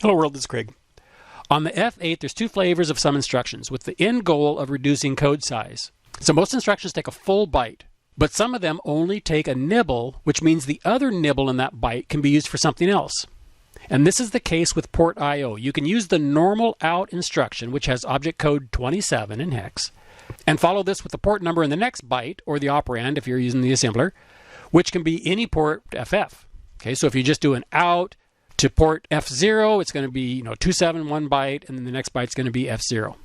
Hello world, this is Craig. On the F8, there's two flavors of some instructions with the end goal of reducing code size. So most instructions take a full byte, but some of them only take a nibble, which means the other nibble in that byte can be used for something else. And this is the case with port I/O. You can use the normal out instruction, which has object code 27 in hex, and follow this with the port number in the next byte, or the operand if you're using the assembler, which can be any port FF. Okay, so if you just do an out to port F0, it's going to be 271 byte, and then the next byte's going to be F0.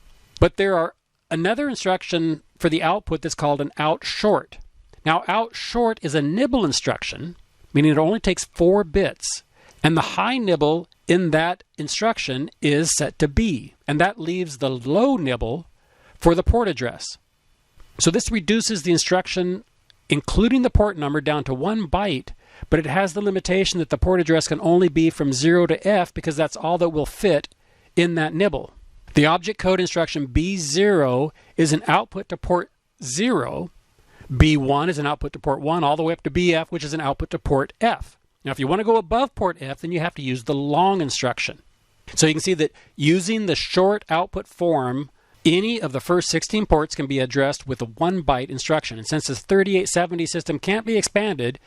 But there are another instruction for the output that's called an out short. Now, out short is a nibble instruction, meaning it only takes 4 bits, and the high nibble in that instruction is set to B, and that leaves the low nibble for the port address. So this reduces the instruction, including the port number, down to 1 byte, but it has the limitation that the port address can only be from 0 to F because that's all that will fit in that nibble. The object code instruction B0 is an output to port 0, B1 is an output to port 1, all the way up to BF, which is an output to port F. Now if you want to go above port F, then you have to use the long instruction. So you can see that using the short output form, any of the first 16 ports can be addressed with a 1 byte instruction. And since this 3870 system can't be expanded,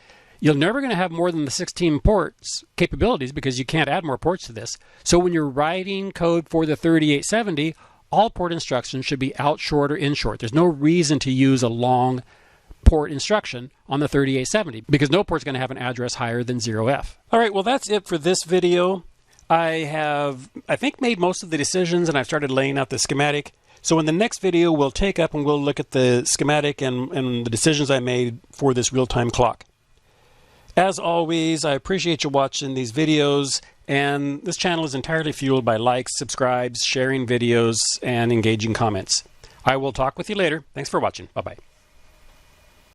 you're never going to have more than the 16 ports capabilities because you can't add more ports to this. So when you're writing code for the 3870, all port instructions should be out short or in short. There's no reason to use a long port instruction on the 3870 because no port's going to have an address higher than 0F. All right, well that's it for this video. I think made most of the decisions and I've started laying out the schematic. So in the next video we'll take up and we'll look at the schematic and the decisions I made for this real-time clock. As always, I appreciate you watching these videos, and this channel is entirely fueled by likes, subscribes, sharing videos, and engaging comments. I will talk with you later. Thanks for watching. Bye-bye.